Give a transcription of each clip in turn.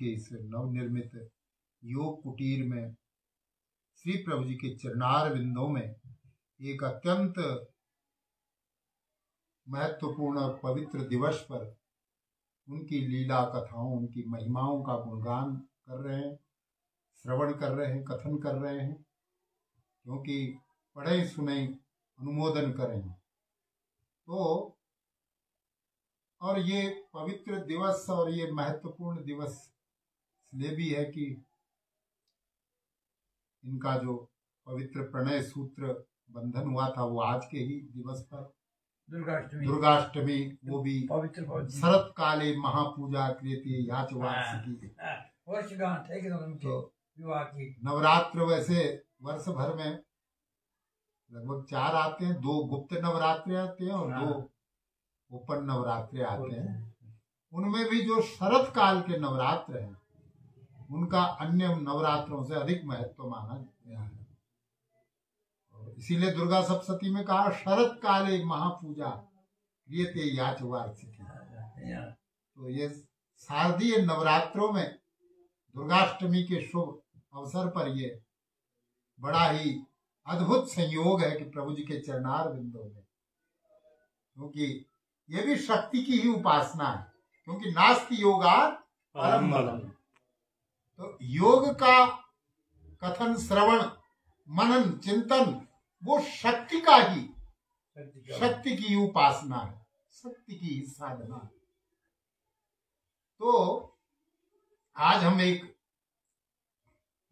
के इस नवनिर्मित योग कुटीर में श्री प्रभु जी के चरणार बिंदों में एक अत्यंत महत्वपूर्ण और पवित्र दिवस पर उनकी लीला कथाओं, उनकी महिमाओं का गुणगान कर रहे हैं, श्रवण कर रहे हैं, कथन कर रहे हैं, क्योंकि पढ़े सुने अनुमोदन करें। तो और ये पवित्र दिवस और ये महत्वपूर्ण दिवस इसलिए भी है कि इनका जो पवित्र प्रणय सूत्र बंधन हुआ था वो आज के ही दिवस पर दुर्गाष्टमी वो भी पवित्र शरत काले महापूजा क्रियते याच वार्षिकी। तो नवरात्र वैसे वर्ष भर में लगभग 4 आते हैं, 2 गुप्त नवरात्रे आते हैं और 2 ओपन नवरात्रे आते हैं। उनमें भी जो शरत काल के नवरात्र हैं उनका अन्य नवरात्रों से अधिक महत्व माना गया है। इसीलिए दुर्गा सप्तशती में कहा शरत काले महापूजा क्रियते याच वार्षिकी। तो ये शारदीय नवरात्रों में दुर्गाष्टमी के शुभ अवसर पर ये बड़ा ही अद्भुत संयोग है कि प्रभु जी के चरणार बिंदों में, क्योंकि ये भी शक्ति की ही उपासना है, क्योंकि नास्ति योगात् परम बलम्। तो योग का कथन, श्रवण, मनन, चिंतन वो शक्ति की उपासना है, शक्ति की साधना है। तो आज हम एक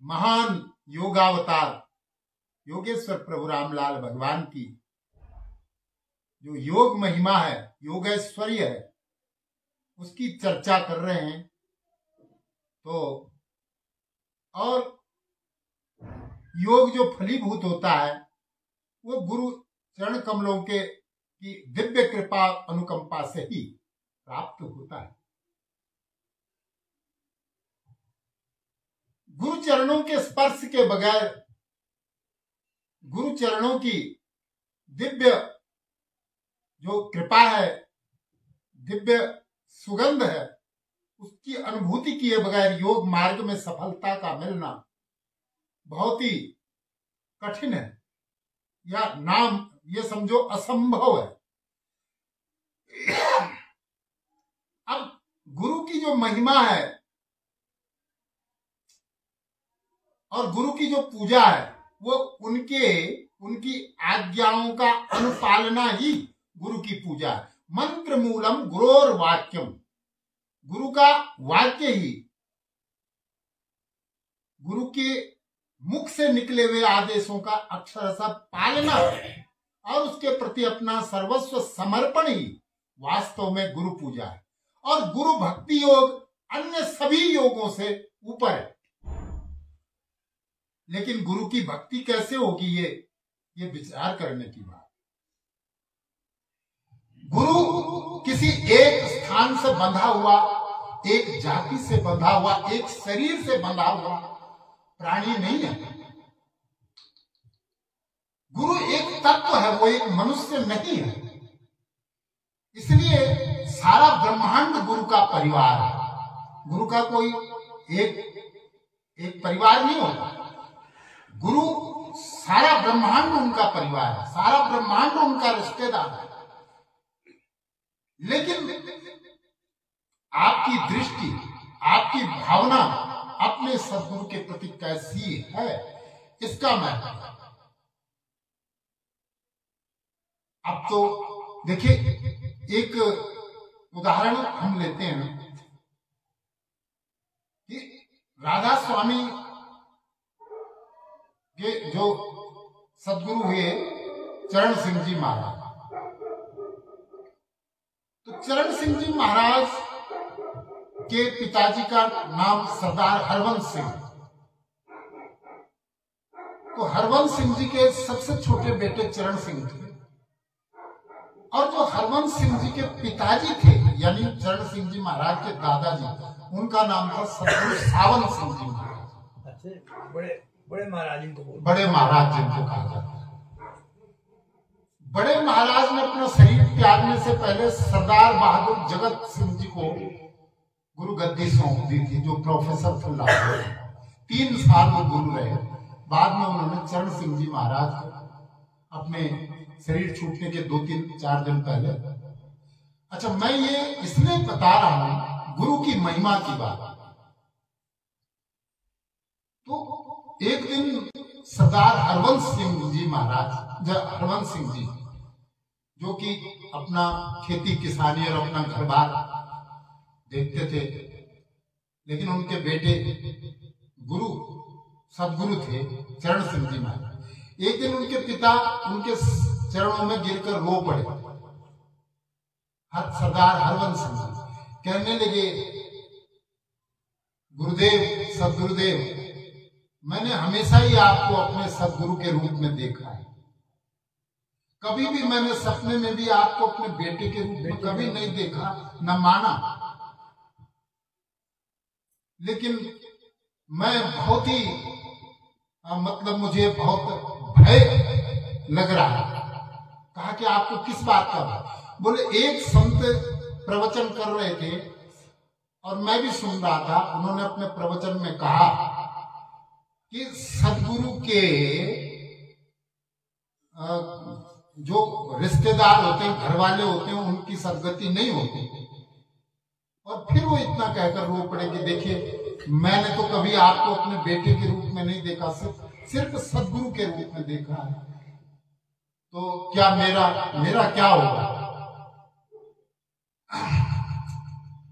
महान योगावतार योगेश्वर प्रभु रामलाल भगवान की जो योग महिमा है, योगैश्वर्य है, उसकी चर्चा कर रहे हैं। तो और योग जो फलीभूत होता है वो गुरु चरण कमलों के की दिव्य कृपा अनुकंपा से ही प्राप्त होता है। गुरु चरणों के स्पर्श के बगैर, गुरु चरणों की दिव्य जो कृपा है, दिव्य सुगंध है, उसकी अनुभूति किए बगैर योग मार्ग में सफलता का मिलना बहुत ही कठिन है, या नाम ये समझो असंभव है। अब गुरु की जो महिमा है और गुरु की जो पूजा है वो उनकी आज्ञाओं का अनुपालना ही गुरु की पूजा है। मंत्र मूलम गुरोर वाक्यम, गुरु का वाक्य ही, गुरु के मुख से निकले हुए आदेशों का अक्षरशः पालना और उसके प्रति अपना सर्वस्व समर्पण ही वास्तव में गुरु पूजा है। और गुरु भक्ति योग अन्य सभी योगों से ऊपर है। लेकिन गुरु की भक्ति कैसे होगी ये विचार करने की बात। गुरु किसी एक स्थान से बंधा हुआ, एक जाति से बंधा हुआ, एक शरीर से बंधा हुआ प्राणी नहीं है। गुरु एक तत्व है, वो एक मनुष्य नहीं है। इसलिए सारा ब्रह्मांड गुरु का परिवार है। गुरु का कोई एक परिवार नहीं होता। गुरु सारा ब्रह्मांड उनका परिवार है, सारा ब्रह्मांड उनका रिश्तेदार है। लेकिन आपकी दृष्टि, आपकी भावना अपने सद्गुरु के प्रति कैसी है, इसका महत्व। अब तो देखिए, एक उदाहरण हम लेते हैं कि राधा स्वामी के जो सद्गुरु हुए चरण सिंह जी महाराज, तो चरण सिंह जी महाराज के पिताजी का नाम सरदार हरवंश सिंह। तो हरवंश सिंह जी के सबसे छोटे बेटे चरण सिंह थे, और जो हरवंश सिंह जी के पिताजी थे यानी चरण सिंह जी महाराज के दादाजी, उनका नाम था सतगुरु सावन सिंह जी महाराज। बड़े महाराज जिनको कहा जाता है। बड़े महाराज ने अपना शरीर त्यागने से पहले सरदार बहादुर जगत सिंह जी को गुरु गद्दी सौंप दी थी, जो प्रोफेसर फुल्लाह 3 साल वो गुरु रहे। बाद में उन्होंने चरण सिंह जी महाराज अपने शरीर छूटने के 2-3-4 दिन पहले। अच्छा, मैं ये इसलिए बता रहा हूं गुरु की महिमा की बात। तो एक दिन सरदार हरवंश सिंह जी महाराज, हरवंश सिंह जी जो कि अपना खेती किसानी और अपना घर बार देखते थे, लेकिन उनके बेटे गुरु सदगुरु थे चरण सिंह जी महाराज। एक दिन उनके पिता उनके चरणों में गिरकर रो पड़े। सरदार हरवंश सिंह जी कहने लगे, गुरुदेव, सदगुरुदेव, मैंने हमेशा ही आपको अपने सदगुरु के रूप में देखा है। कभी भी मैंने सपने में भी आपको अपने बेटे के रूप में कभी नहीं देखा, न माना। लेकिन मैं बहुत ही मतलब मुझे बहुत भय लग रहा है। कहा कि आपको किस बात का भय? बोले, एक संत प्रवचन कर रहे थे और मैं भी सुन रहा था। उन्होंने अपने प्रवचन में कहा कि सदगुरु के जो रिश्तेदार होते हैं, घर वाले होते हैं, उनकी सदगति नहीं होती। और फिर वो इतना कहकर रो पड़े कि देखिए, मैंने तो कभी आपको अपने बेटे के रूप में नहीं देखा, सिर्फ सदगुरु के रूप में देखा है। तो क्या मेरा क्या होगा?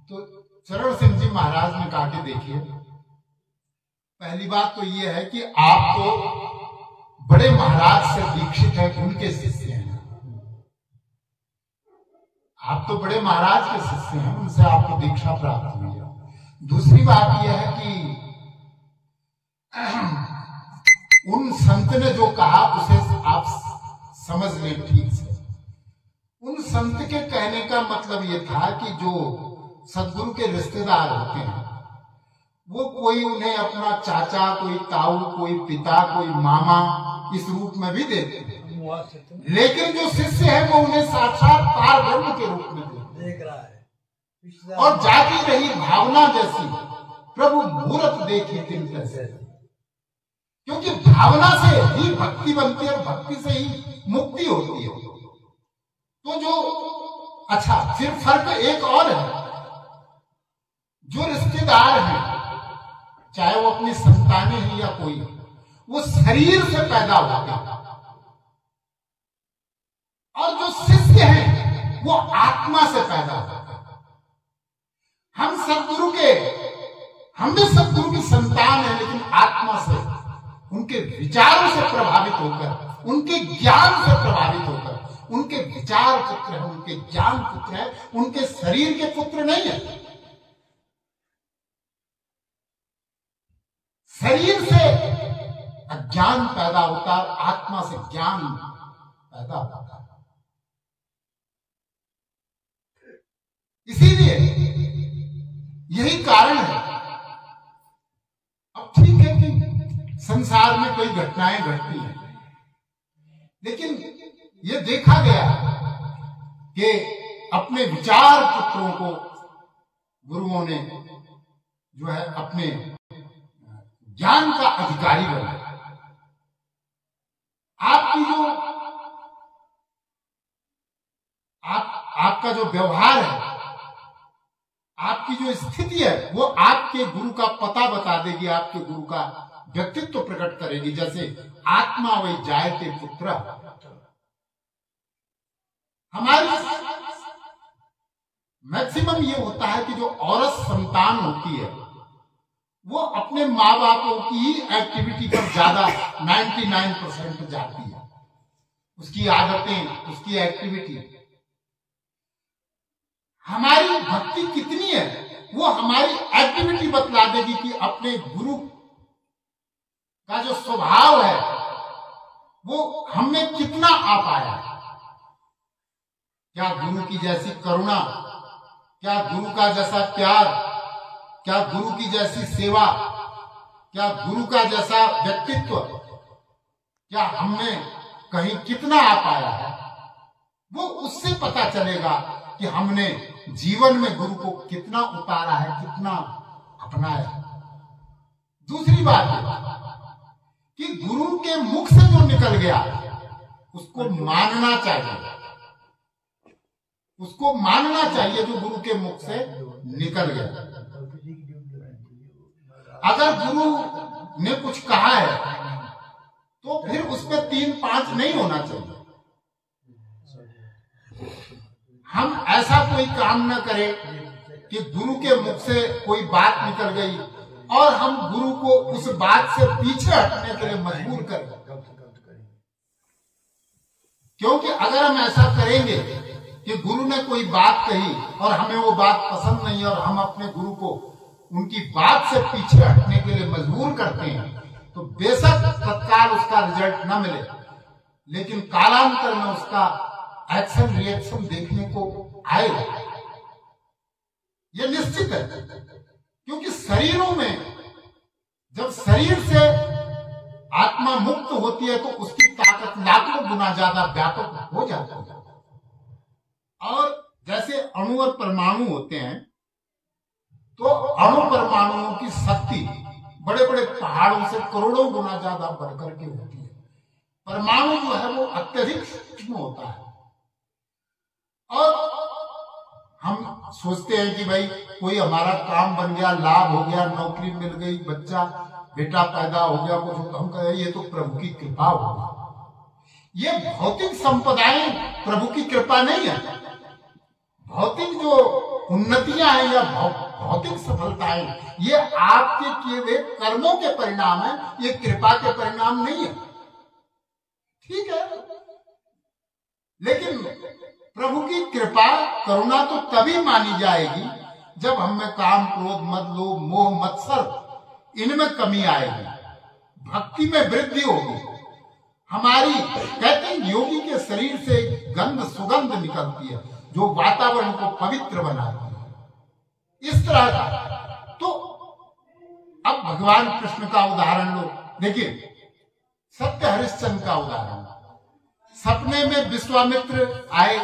तो चरण सिंह जी महाराज ने कहा कि देखिए, पहली बात तो ये है कि आप तो बड़े महाराज से दीक्षित हैं, उनके शिष्य हैं। आप तो बड़े महाराज के शिष्य हैं, उनसे आपको दीक्षा प्राप्त हुई है। दूसरी बात यह है कि उन संत ने जो कहा उसे आप समझ लें ठीक से। उन संत के कहने का मतलब ये था कि जो सदगुरु के रिश्तेदार होते हैं, वो कोई उन्हें अपना चाचा, कोई ताऊ, कोई पिता, कोई मामा इस रूप में भी देते हैं, लेकिन जो शिष्य है वो उन्हें साक्षात पार ब्रह्म के रूप में देख रहा है। और जाती रही भावना जैसी प्रभु मूर्त देखी दिल कैसे, क्योंकि भावना से ही भक्ति बनती है और भक्ति से ही मुक्ति होती है। तो जो अच्छा, फिर फर्क एक और है, जो रिश्तेदार हैं, चाहे वो अपनी संतानें हैं या कोई, वो शरीर से पैदा होते हैं, और जो शिष्य हैं वो आत्मा से पैदा होते हैं। हम भी सदगुरु की संतान हैं, लेकिन आत्मा से, उनके विचारों से प्रभावित होकर, उनके ज्ञान से प्रभावित होकर। उनके विचार पुत्र है, उनके ज्ञान पुत्र है, उनके शरीर के पुत्र नहीं है। शरीर से अज्ञान पैदा होता है, आत्मा से ज्ञान पैदा होता है। इसीलिए यही कारण है। अब ठीक है कि संसार में कई घटनाएं घटती हैं, लेकिन ये देखा गया कि अपने विचार पुत्रों को गुरुओं ने जो है अपने ज्ञान का अधिकारी बनाया। आपकी जो आपका जो व्यवहार है, आपकी जो स्थिति है, वो आपके गुरु का पता बता देगी, आपके गुरु का व्यक्तित्व प्रकट करेगी। जैसे आत्मा वही जायते पुत्र। हमारी मैक्सिमम ये होता है कि जो औरत संतान होती है, वो अपने माँ बापों की ही एक्टिविटी पर ज्यादा 99% जाती है। उसकी आदतें, उसकी एक्टिविटी। हमारी भक्ति कितनी है, वो हमारी एक्टिविटी बतला देगी कि अपने गुरु का जो स्वभाव है वो हमें कितना आ पाया है। क्या गुरु की जैसी करुणा, क्या गुरु का जैसा प्यार, क्या गुरु की जैसी सेवा, क्या गुरु का जैसा व्यक्तित्व, क्या हमने कहीं कितना आ पाया है, वो उससे पता चलेगा कि हमने जीवन में गुरु को कितना उतारा है, कितना अपनाया। दूसरी बात है कि गुरु के मुख से जो निकल गया उसको मानना चाहिए, उसको मानना चाहिए जो गुरु के मुख से निकल गया। अगर गुरु ने कुछ कहा है तो फिर उस पर 3-5 नहीं होना चाहिए। हम ऐसा कोई काम न करें कि गुरु के मुख से कोई बात निकल गई और हम गुरु को उस बात से पीछे हटने के लिए मजबूर करें। क्योंकि अगर हम ऐसा करेंगे कि गुरु ने कोई बात कही और हमें वो बात पसंद नहीं और हम अपने गुरु को उनकी बात से पीछे हटने के लिए मजबूर करते हैं, तो बेशक तत्काल उसका रिजल्ट न मिले, लेकिन कालांतर में उसका एक्शन रिएक्शन देखने को आएगा, यह निश्चित है। क्योंकि शरीरों में जब शरीर से आत्मा मुक्त होती है तो उसकी ताकत लाखों गुना ज्यादा व्यापक हो जाती है। और जैसे अणु और परमाणु होते हैं तो अणु परमाणुओं की शक्ति बड़े बड़े पहाड़ों से करोड़ों गुना ज्यादा बढ़कर के होती है। परमाणु जो है वो अत्यधिक सूक्ष्म होता है। और हम सोचते हैं कि भाई कोई हमारा काम बन गया, लाभ हो गया, नौकरी मिल गई, बच्चा बेटा पैदा हो गया, कुछ हम कहें ये तो प्रभु की कृपा होगी। ये भौतिक संपदाएं प्रभु की कृपा नहीं है। भौतिक जो उन्नतियां हैं या भौतिक सफलताएं ये आपके किए हुए कर्मों के परिणाम है, ये कृपा के परिणाम नहीं है। ठीक है, लेकिन प्रभु की कृपा करुणा तो तभी मानी जाएगी जब हम में काम, क्रोध, मद, लोभ, मोह, मत्सर इनमें कमी आएगी, भक्ति में वृद्धि होगी। हमारी कहते हैं योगी के शरीर से गंध सुगंध निकलती है जो वातावरण को पवित्र बनाती है। इस तरह का तो अब भगवान कृष्ण का उदाहरण लो। देखिए सत्य हरिश्चंद्र का उदाहरण, सपने में विश्वामित्र आए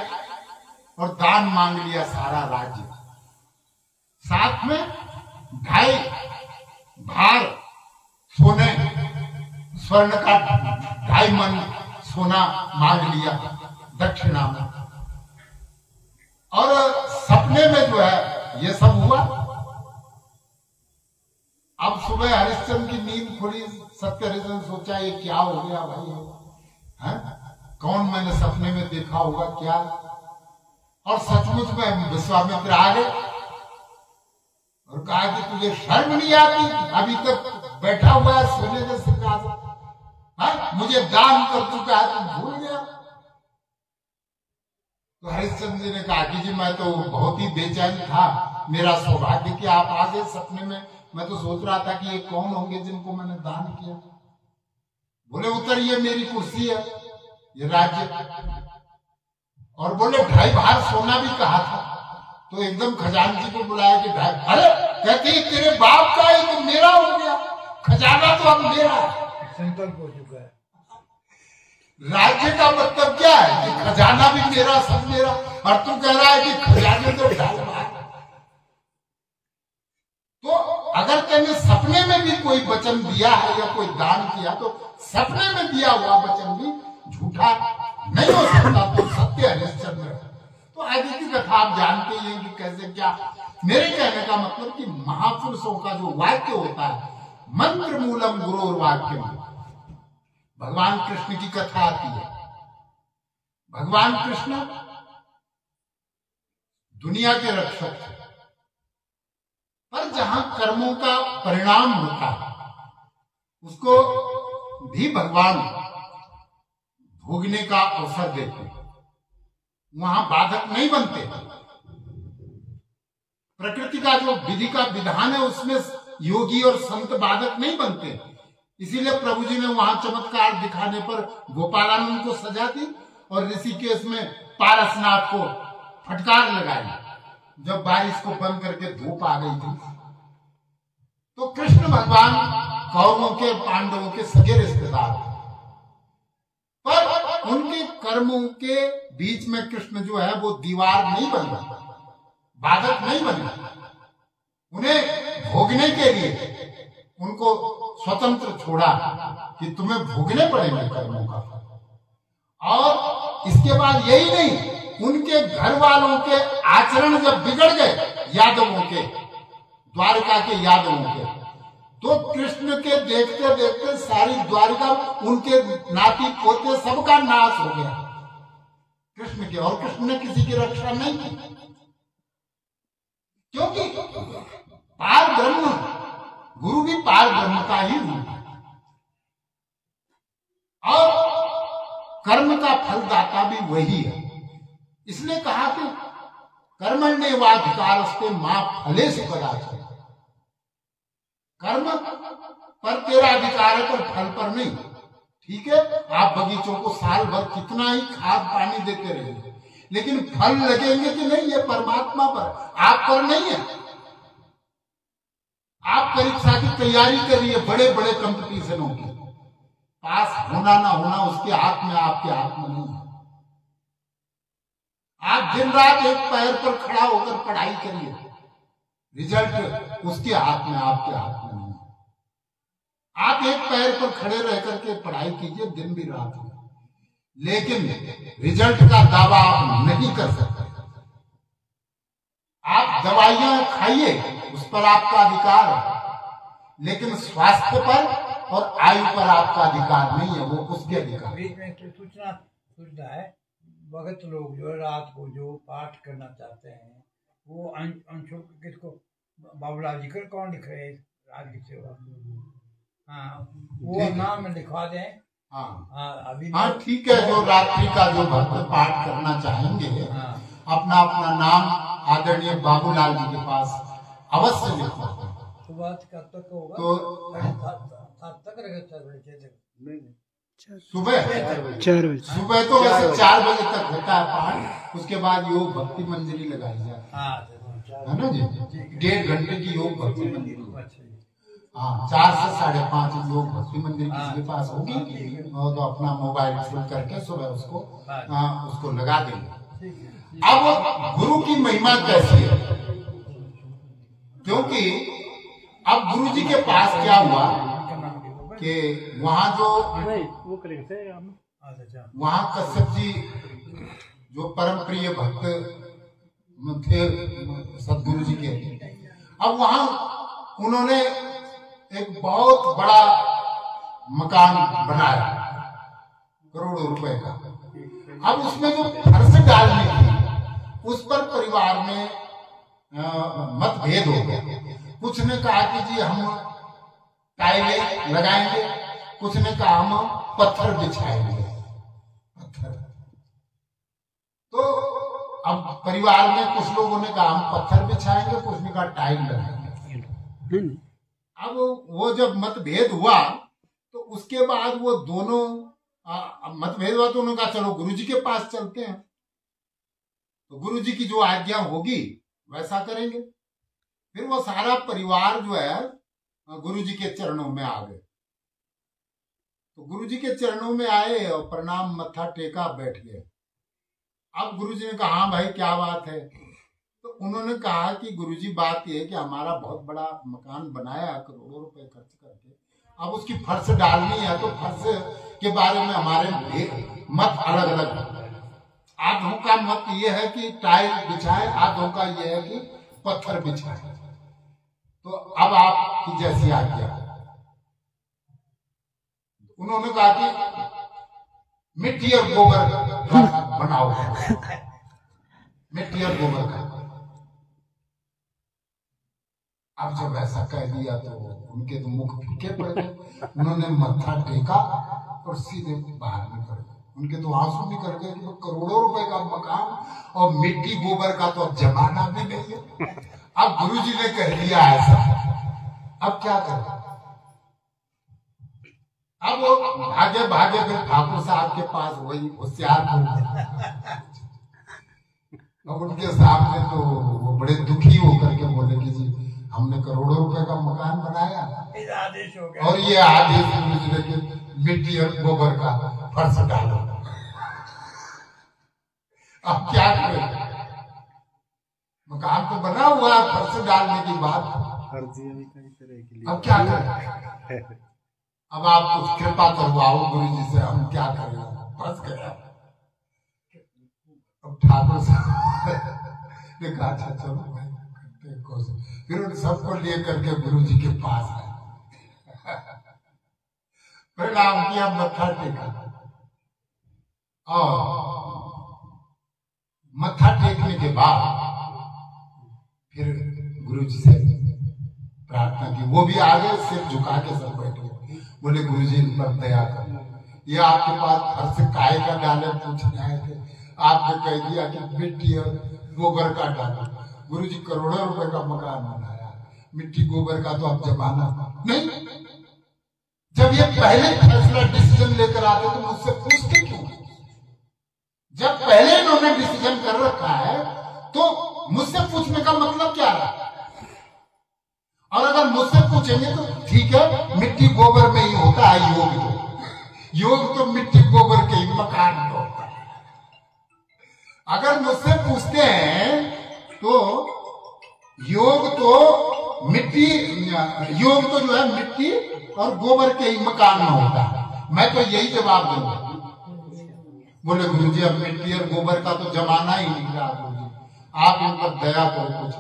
और दान मांग लिया सारा राज्य, साथ में 2.5 भार सोने स्वर्ण का 2.5 मन सोना मांग लिया दक्षिणा में। और सपने में जो है ये सब हुआ। अब सुबह हरिश्चंद्र की नींद खुली, सत्य हरिश्चंद्र सोचा ये क्या हो गया भाई है? कौन मैंने सपने में देखा होगा क्या? और सचमुच में विश्वामित्र आ गए और कहा कि तुझे शर्म नहीं आती, अभी तक बैठा हुआ है सोने के सिंहासन, मुझे दान कर चुका है, तुम भूल गया? तो हरिश्चंद्र जी ने कहा कि जी मैं तो बहुत ही बेचैन था, मेरा सौभाग्य कि आप आ गए सपने में, मैं तो सोच रहा था कि ये कौन होंगे जिनको मैंने दान किया। बोले उतरिए, मेरी कुर्सी है, ये राज्य। और बोले 2.5 भार सोना भी कहा था। तो एकदम खजानची को बुलाया कि 2.5, अरे कहते हैं तेरे बाप का है तो मेरा हो गया, खजाना तो अब मेरा है, संकल्प हो चुका है। राज्य का मतलब क्या है कि खजाना भी मेरा, सब मेरा, और तू कह रहा है कि खजाने तो 2.5 भार। तो अगर तेने सपने में भी कोई वचन दिया है या कोई दान किया तो सपने में दिया हुआ वचन भी झूठा नहीं हो सकता, तो सत्य हरिश्चंद्र है। तो आगे की कथा आप जानते ही हैं कि कैसे क्या। मेरे कहने का मतलब कि महापुरुषों का जो वाक्य होता है, मंत्र मूलम गुरोर वाक्य में भगवान कृष्ण की कथा आती है। भगवान कृष्ण दुनिया के रक्षक है, पर जहां कर्मों का परिणाम होता है उसको भी भगवान भोगने का अवसर देते हैं, वहां बाधक नहीं बनते। प्रकृति का जो विधि का विधान है उसमें योगी और संत बाधक नहीं बनते। इसीलिए प्रभु जी ने वहां चमत्कार दिखाने पर गोपालानंद को सजा दी और ऋषिकेश में पारसनाथ को फटकार लगाई जब बारिश को बंद करके धूप आ गई थी। तो कृष्ण भगवान कौरवों के, पांडवों के सगे रिश्तेदार थे, पर उनके कर्मों के बीच में कृष्ण जो है वो दीवार नहीं बन रहा। बाधक नहीं बने, उन्हें भोगने के लिए उनको स्वतंत्र छोड़ा कि तुम्हें भोगने पड़ेंगे कर्मों का। और इसके बाद यही नहीं, उनके घर वालों के आचरण जब बिगड़ गए, यादवों के, द्वारका के यादवों के, तो कृष्ण के देखते देखते सारी द्वारका, उनके नाती पोते सबका नाश हो गया कृष्ण के, और कृष्ण ने किसी की रक्षा नहीं की, क्योंकि पार ब्रह्म, गुरु भी पार ब्रह्म का ही रूप है और कर्म का फलदाता भी वही है। इसने कहा कि कर्मण्येवाधिकारस्ते मा फलेषु कदाचन, कर्म पर तेरा अधिकार है, पर फल पर नहीं। ठीक है, आप बगीचों को साल भर कितना ही खाद पानी देते रहिए, लेकिन फल लगेंगे कि नहीं, ये परमात्मा पर, आप पर नहीं है। आप परीक्षा की तैयारी करिए, बड़े बड़े कंपटीशनों की, पास होना ना होना उसके हाथ में, आपके हाथ में नहीं है। आप दिन रात एक पैर पर खड़ा होकर पढ़ाई करिए, रिजल्ट उसके हाथ में, आपके हाथ में नहीं है। आप एक पैर पर खड़े रह करके पढ़ाई कीजिए दिन भी रात में, लेकिन रिजल्ट का दावा आप नहीं कर सकते। आप दवाइयां खाइए, उस पर आपका अधिकार है, लेकिन स्वास्थ्य पर और आयु पर आपका अधिकार नहीं है, वो उसके अधिकार। बीच में सूचना है, भगत लोग जो रात को जो पाठ करना चाहते हैं, वो अंशों किसको, बाबूलाल जी कर कौन लिख रहे हैं रात की सेवा, हाँ वो नाम लिखवा दें। अभी ठीक है, जो रात्रि का जो भक्त पाठ करना चाहेंगे, अपना अपना नाम आदरणीय बाबूलाल जी के पास अवश्य लिखवा दें। सुबह कब तक होगा? तो 7 तक सुबह 4 बजे, सुबह तो वैसे 4 बजे तक होता है पाठ, उसके बाद योग भक्ति मंजरी लगाई जाती है ना जी, 1.5 घंटे की योग भक्ति मंजरी। हाँ, 4 से 5:30 योग भक्ति मंदिर किसी के पास होगी, और तो अपना मोबाइल शुरू करके सुबह उसको लगा देंगे। अब गुरु की महिमा कैसी है, क्योंकि अब गुरु जी के पास क्या हुआ कि वहाँ जो वहाँ कश्यप जी जो परम प्रिय भक्त थे सदगुरु जी के, अब वहाँ उन्होंने एक बहुत बड़ा मकान बनाया करोड़ों रुपए का। अब उसमें जो फर्श डालने की, उस पर परिवार में मतभेद हो गया। कुछ ने कहा कि जी हम टाइलें लगाएंगे, कुछ ने कहा हम पत्थर बिछाएंगे, पत्थर। तो अब परिवार में कुछ लोगों ने कहा हम पत्थर बिछाएंगे, कुछ ने कहा टाइल लगाएंगे। अब वो जब मतभेद हुआ तो उसके बाद वो दोनों मतभेद हुआ, तो उन्होंने कहा चलो गुरुजी के पास चलते हैं, तो गुरुजी की जो आज्ञा होगी वैसा करेंगे। फिर वो सारा परिवार जो है गुरुजी के चरणों में आ गए। तो गुरुजी के चरणों में आए और प्रणाम मत्था टेका, बैठ गए। अब गुरुजी ने कहा हाँ भाई क्या बात है, तो उन्होंने कहा कि गुरुजी बात यह है कि हमारा बहुत बड़ा मकान बनाया करोड़ों रुपए खर्च करके, अब उसकी फर्श डालनी है, तो फर्श के बारे में हमारे मत अलग अलग है। आधों का मत ये है कि टाइल बिछाए, आधों का ये है कि पत्थर बिछाए। तो अब आपकी जैसी आज्ञा। उन्होंने कहा कि मिट्टी और गोबर का बनाओ, मिट्टी और गोबर का। अब जब ऐसा कह दिया तो उनके तो मुख फीके पड़ गए। उन्होंने मत्था टेका और सीधे बाहर निकल गए। उनके तो आंसू निकल गए कि करोड़ों रुपए का मकान और मिट्टी गोबर का तो अब जमाना भी नहीं है। अब गुरुजी ने कह दिया ऐसा, अब क्या करें। अब वो भागे भागे फिर ठाकुर साहब के पास, वही होशियारपुर। अब उनके सामने तो वो बड़े दुखी होकर के बोले कि जी हमने करोड़ों रुपए का मकान बनाया आदेश हो गया, और ये आदेश गुरुजी ने मिट्टी और गोबर का फर्श डालो। अब क्या करें। मकान तो बना हुआ है, फर्श डालने की बात, अब क्या करें? अब आप कुछ कृपा करवाओ गुरु जी से, हम क्या करें, फंस गया। अब ठाकुर साहब ने कहा अच्छा चलो भाई करते हैं कोशिश। फिर उन सबको लेकर के गुरु जी के पास आए, प्रणाम किया, मत्था टेका, और मत्था टेकने के बाद फिर गुरु जी से प्रार्थना की। वो भी आगे सिर झुका के सब बैठे, बोले गुरु जी इन पर दया कर, ये आपके पास फर्श काय का डाले पूछने आए थे, आपने कह दिया कि मिट्टी और गोबर का डाले। गुरु जी करोड़ों रुपए का मकान बनाया, मिट्टी गोबर का तो अब जमाना नहीं। जब ये पहले फैसला डिसीजन लेकर आते तो मुझसे पूछते क्यों? जब पहले इन्होंने डिसीजन कर रखा है तो मुझसे पूछने का मतलब क्या है? और अगर मुझसे पूछेंगे तो ठीक है, मिट्टी गोबर में ही होता है योग तो मिट्टी गोबर के ही मकान में होता है। अगर मुझसे पूछते हैं तो योग तो मिट्टी, योग तो जो है मिट्टी और गोबर के ही मकान में होता है, मैं तो यही जवाब दूंगा। बोले गुरु जी अब मिट्टी और गोबर का तो जमाना ही नहीं रहा, गुरु जी आप इन पर दया करो कुछ,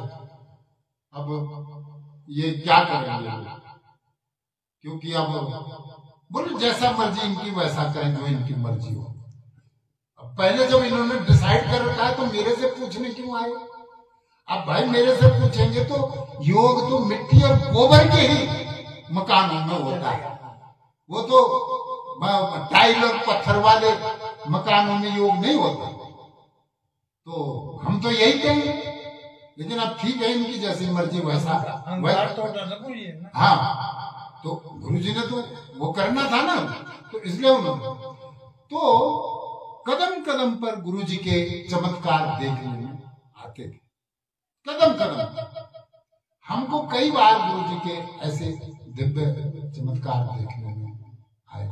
अब ये क्या करेंगे, क्योंकि अब बोले जैसा मर्जी इनकी वैसा करें, जो इनकी मर्जी हो। अब पहले जब इन्होंने डिसाइड कर रखा है तो मेरे से पूछने क्यों आए? अब भाई मेरे से पूछेंगे तो योग तो मिट्टी और गोबर के ही मकानों में होता है, वो तो टाइल और पत्थर वाले मकानों में योग नहीं होता। तो हम तो यही कहेंगे, लेकिन अब ठीक है, इनकी जैसी मर्जी वैसा। हाँ, तो गुरु जी ने तो वो करना था ना, तो इसलिए उन्होंने तो कदम कदम पर गुरु जी के चमत्कार देखने में आते थे, कदम कदम। हमको कई बार गुरु जी के ऐसे दिव्य चमत्कार देखने में आए।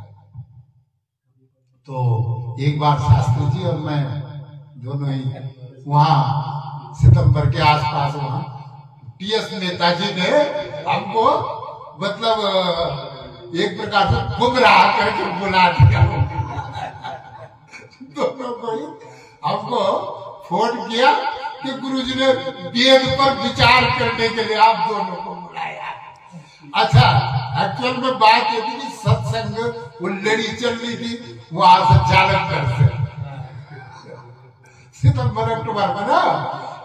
तो एक बार शास्त्री जी और मैं दोनों ही वहां सितंबर के आसपास, वहां टीएस नेताजी ने हमको मतलब एक प्रकार से गुमराह करके बुला दिया। दोनों को हमको फोन किया कि गुरुजी ने वेद पर विचार करने के लिए आप दोनों को बुलाया। अच्छा, एक्चुअल में बात ये थी कि सत्संग वो लड़ी चल रही थी वहां से जालंधर से, सितंबर अक्टूबर में ना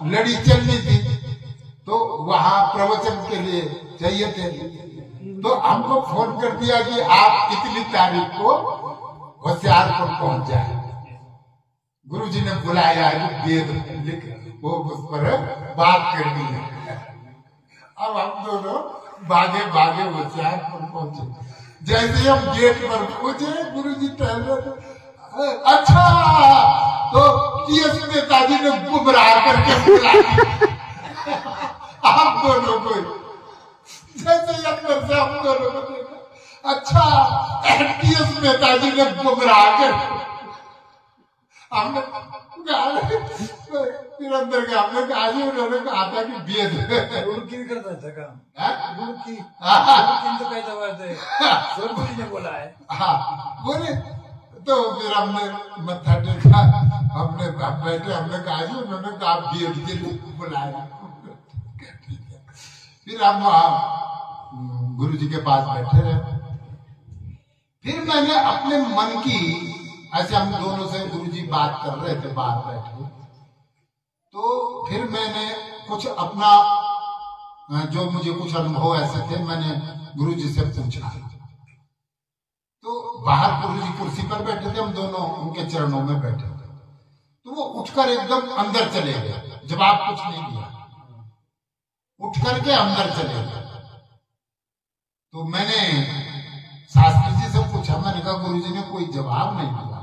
लड़ी चल रही थी, तो वहां प्रवचन के लिए चाहिए थे। तो हमको फोन कर दिया कि आप इतनी तारीख को होशियारपुर पहुंच जाए। गुरुजी ने बुलाया कि वेद लिख वो उस पर बात करनी है। अब हम दोनों भागे भागे होशियारपुर पहुंचे। जैसे हम गेट पर पहुंचे, गुरुजी टहल रहे। अच्छा, तो टीएस नेताजी ने गुमराह करके बुलाया आप दोनों को। जैसे अंदर से हम दोनों को देखा, अच्छा टीएस नेताजी ने गुमराह कर, हमने फिर अंदर के हमने कहा जी, उन्होंने कहा था कि वेद करता था काम तो कहता हुआ थे ने बोला है। हाँ बोले, तो फिर हमने मत्था टेका, हमने बैठे, हमने कहा जी उन्होंने कहा वेद के लिए बुलाया। फिर हम वहां गुरु जी के पास बैठे रहे। फिर मैंने अपने मन की, ऐसे हम दोनों से गुरु जी बात कर रहे थे बाहर बैठे, तो फिर मैंने कुछ अपना जो मुझे कुछ अनुभव ऐसे थे, मैंने गुरु जी से पूछा। तो बाहर गुरु जी कुर्सी पर बैठे थे, हम दोनों उनके चरणों में बैठे थे। तो वो उठकर एकदम अंदर चले गए, जवाब कुछ नहीं दिया, उठ करके अंदर चले गए। तो मैंने शास्त्री जी से पूछा, मैंने कहा गुरु जी ने कोई जवाब नहीं दिया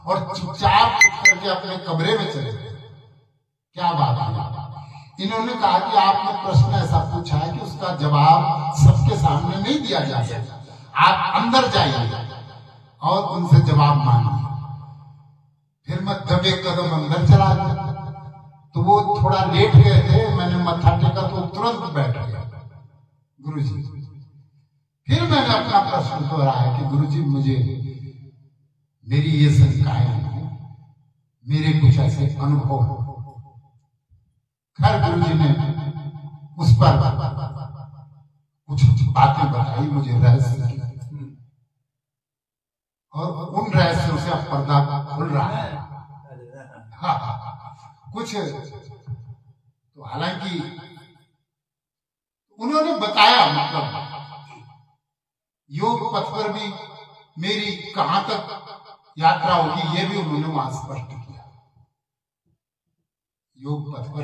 और चुपचाप उठ करके अपने कमरे में चले गए, क्या बात है? इन्होंने कहा कि आपने प्रश्न ऐसा पूछा है कि उसका जवाब सबके सामने नहीं दिया जा सकता, आप अंदर जाइए और उनसे जवाब मांगिए। फिर मैं दबे कदम अंदर चला गया। तो वो थोड़ा लेट गए थे, मैंने मत्था टेका तो तुरंत बैठ गया गुरुजी। फिर मैंने अपना प्रश्न दोहराया कि गुरुजी मुझे मेरी ये शंकाएं हैं, मेरे कुछ ऐसे अनुभव हो। खैर गुरुजी ने उस पर कुछ बातें बताई मुझे रहस्य की, और उन रहस्यों से अब पर्दा खुल रहा है। कुछ तो हालांकि उन्होंने बताया, मतलब योग पथ पर भी मेरी कहां तक यात्रा होगी ये भी उन्होंने वहां स्पष्ट किया। योग पथ पर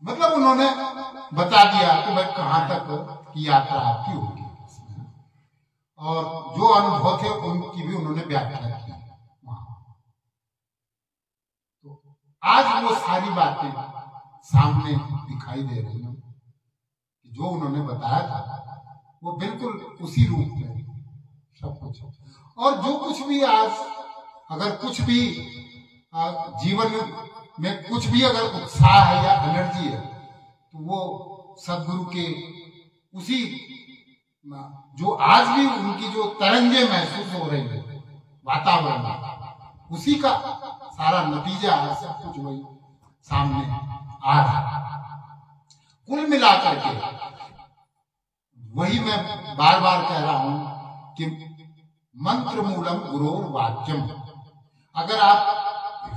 मतलब उन्होंने बता दिया कि भाई कहां तक की यात्रा आपकी होगी, और जो अनुभव थे उनकी भी उन्होंने व्याख्या की। तो आज वो सारी बातें सामने दिखाई दे रही हैं, जो उन्होंने बताया था वो बिल्कुल उसी रूप में सब कुछ। और जो कुछ भी आज अगर कुछ भी जीवन में कुछ भी अगर उत्साह है या एनर्जी है, तो वो सदगुरु के उसी जो आज भी उनकी जो तरंगे महसूस हो रही है वातावरण, उसी का सारा नतीजा है। सब कुछ वही सामने आ रहा है। कुल मिलाकर के वही मैं बार बार कह रहा हूं कि मंत्र मूलम गुरोर वाक्यम। अगर आप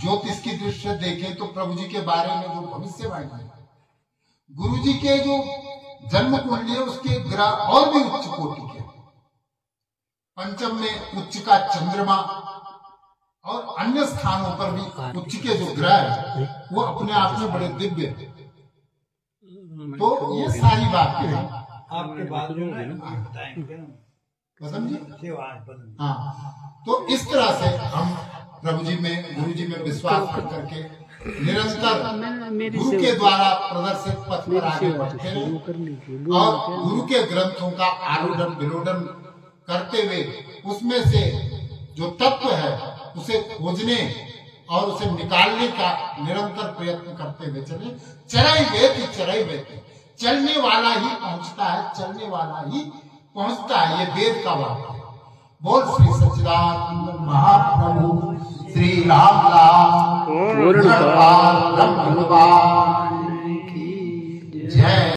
ज्योतिष की दृष्टि से देखें तो प्रभु जी के बारे में जो भविष्यवाणी है, गुरु जी के जो जन्म कुंडली है उसके ग्रह और भी उच्च कोटि के। पंचम में उच्च का चंद्रमा और अन्य स्थानों पर भी उच्च के जो ग्रह है वो अपने आप में बड़े दिव्य है। तो ये सारी बातें आपके बाद में बताएंगे। हाँ, तो इस तरह से हम प्रभु जी में गुरु जी में विश्वास कर करके निरंतर गुरु के द्वारा प्रदर्शित पथ पर आगे बढ़ते हैं, और गुरु के ग्रंथों का आरोढ़न विलोडन करते हुए उसमें से जो तत्व है उसे खोजने और उसे निकालने का निरंतर प्रयत्न करते हुए चले। चरई वेति, चलने वाला ही पहुंचता है, चलने वाला ही पहुंचता है, ये वेद का वाक्य है। बोल श्री सच्चिदानंद महाप्रभु श्री रामलाल भगवान की जय।